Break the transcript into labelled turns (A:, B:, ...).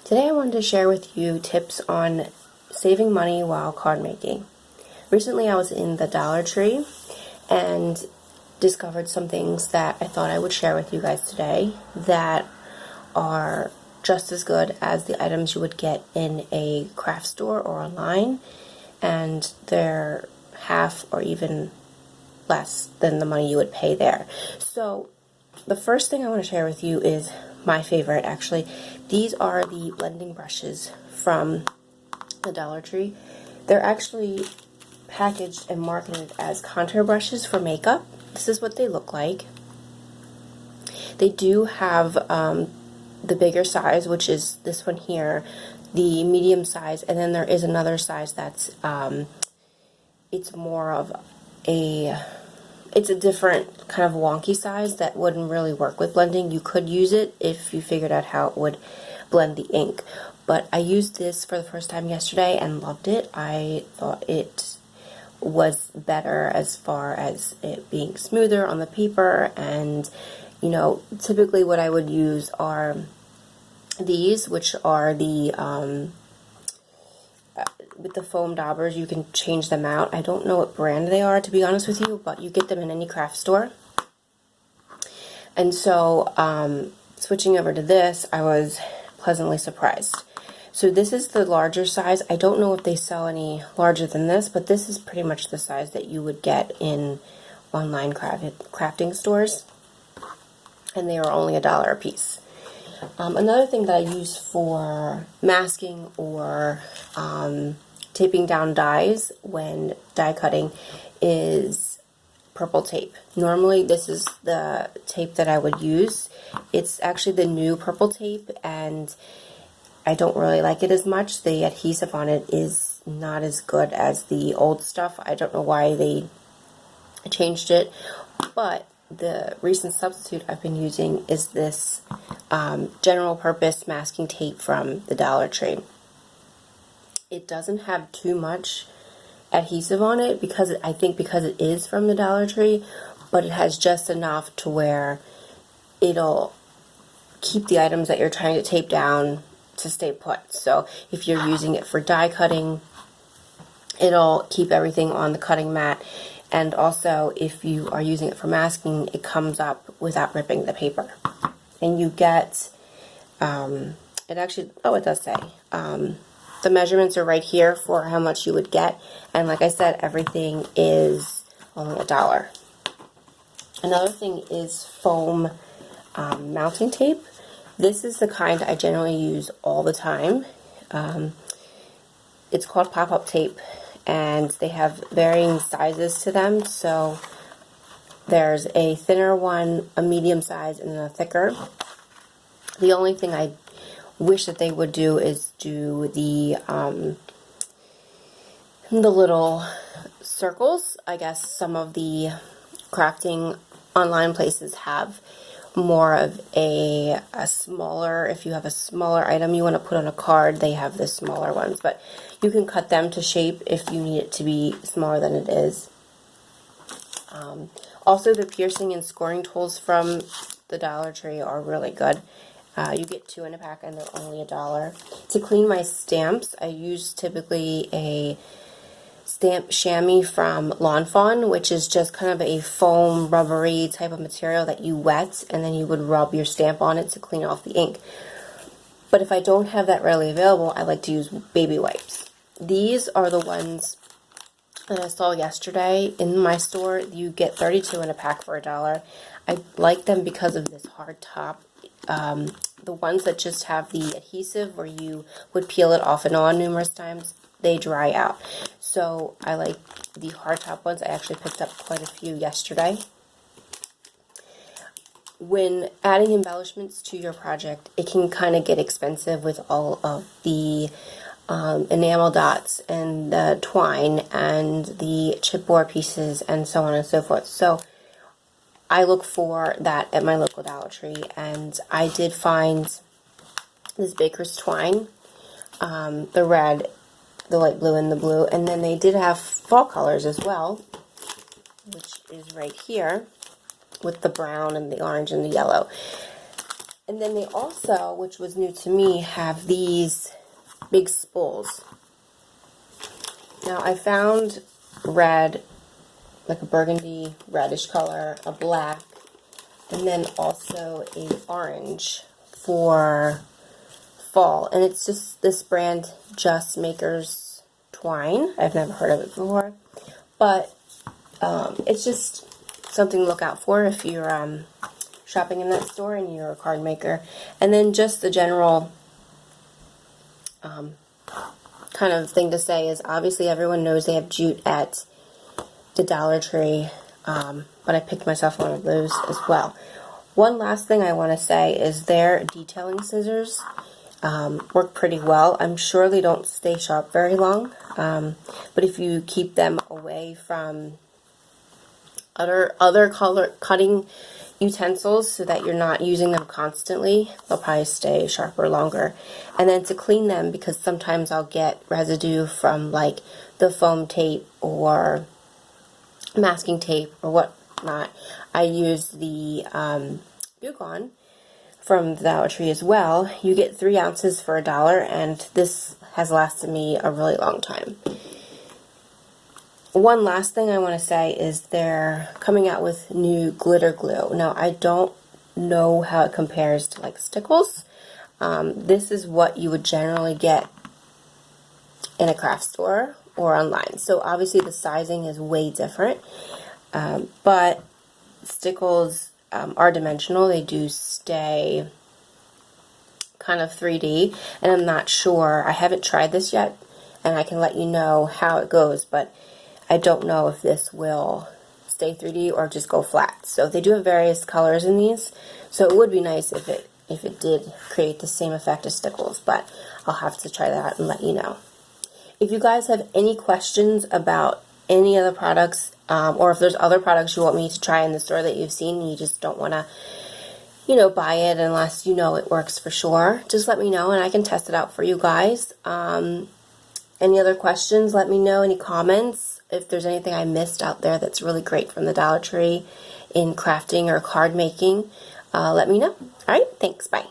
A: Today I wanted to share with you tips on saving money while card making. Recently I was in the Dollar Tree and discovered some things that I thought I would share with you guys today that are just as good as the items you would get in a craft store or online, and they're half or even less than the money you would pay there. So the first thing I want to share with you is my favorite, actually. These are the blending brushes from the Dollar Tree. They're actually packaged and marketed as contour brushes for makeup. This is what they look like. They do have the bigger size, which is this one here, the medium size, and then there is another size that's it's more of it's a different kind of wonky size that wouldn't really work with blending. You could use it if you figured out how it would blend the ink. But I used this for the first time yesterday and loved it. I thought it was better as far as it being smoother on the paper, and you know, typically what I would use are these, which are the with the foam daubers. You can change them out. I don't know what brand they are, to be honest with you, but you get them in any craft store. And so switching over to this, I was pleasantly surprised. So this is the larger size. I don't know if they sell any larger than this, but this is pretty much the size that you would get in online crafting stores, and they are only $1 a piece. Another thing that I use for masking or taping down dies when die cutting is purple tape. Normally this is the tape that I would use. It's actually the new purple tape, and I don't really like it as much. The adhesive on it is not as good as the old stuff. I don't know why they changed it, but the recent substitute I've been using is this general purpose masking tape from the Dollar Tree. It doesn't have too much adhesive on it because it is from the Dollar Tree, but it has just enough to where it'll keep the items that you're trying to tape down to stay put. So if you're using it for die cutting, it'll keep everything on the cutting mat. And also, if you are using it for masking, it comes up without ripping the paper. And you get, it actually, oh, it does say, the measurements are right here for how much you would get. And like I said, everything is only $1. Another thing is foam mounting tape. This is the kind I generally use all the time. It's called pop-up tape, and they have varying sizes to them. So there's a thinner one, a medium size, and then a thicker. The only thing I wish that they would do is do the little circles. I guess some of the crafting online places have more of a smaller, if you have a smaller item you want to put on a card, they have the smaller ones, but you can cut them to shape if you need it to be smaller than it is. Also, the piercing and scoring tools from the Dollar Tree are really good. You get 2 in a pack and they're only $1. To clean my stamps, I use typically a stamp chamois from Lawn Fawn, which is just kind of a foam rubbery type of material that you wet and then you would rub your stamp on it to clean off the ink. But if I don't have that readily available, I like to use baby wipes. These are the ones that I saw yesterday in my store. You get 32 in a pack for $1. I like them because of this hard top. The ones that just have the adhesive where you would peel it off and on numerous times, they dry out. So I like the hard top ones. I actually picked up quite a few yesterday. When adding embellishments to your project, it can kind of get expensive with all of the enamel dots and the twine and the chipboard pieces and so on and so forth. So I look for that at my local Dollar Tree, and I did find this baker's twine, the red, the light blue, and the blue, and then they did have fall colors as well, which is right here with the brown and the orange and the yellow. And then they also, which was new to me, have these big spools. Now I found red, like a burgundy reddish color, a black, and then also a orange for fall. And it's just this brand, Just Maker's Twine. I've never heard of it before, but it's just something to look out for if you're shopping in that store and you're a card maker. And then just the general kind of thing to say is, obviously everyone knows they have jute at the Dollar Tree, but I picked myself one of those as well. One last thing I want to say is their detailing scissors work pretty well. I'm sure they don't stay sharp very long, but if you keep them away from other color cutting utensils so that you're not using them constantly, they'll probably stay sharper longer. And then to clean them, because sometimes I'll get residue from like the foam tape or masking tape or whatnot, I use the Bucon from the Dollar Tree as well. You get 3 ounces for $1, and this has lasted me a really long time. One last thing I want to say is they're coming out with new glitter glue. Now, I don't know how it compares to like Stickles. This is what you would generally get in a craft store or online. So obviously the sizing is way different, but Stickles are dimensional. They do stay kind of 3D, and I'm not sure. I haven't tried this yet, and I can let you know how it goes, but I don't know if this will stay 3D or just go flat. So they do have various colors in these, so it would be nice if it did create the same effect as Stickles, but I'll have to try that and let you know. If you guys have any questions about any of the products, or if there's other products you want me to try in the store that you've seen and you just don't want to, you know, buy it unless you know it works for sure, just let me know and I can test it out for you guys. Any other questions, let me know. Any comments? If there's anything I missed out there that's really great from the Dollar Tree in crafting or card making, let me know. Alright, thanks, bye.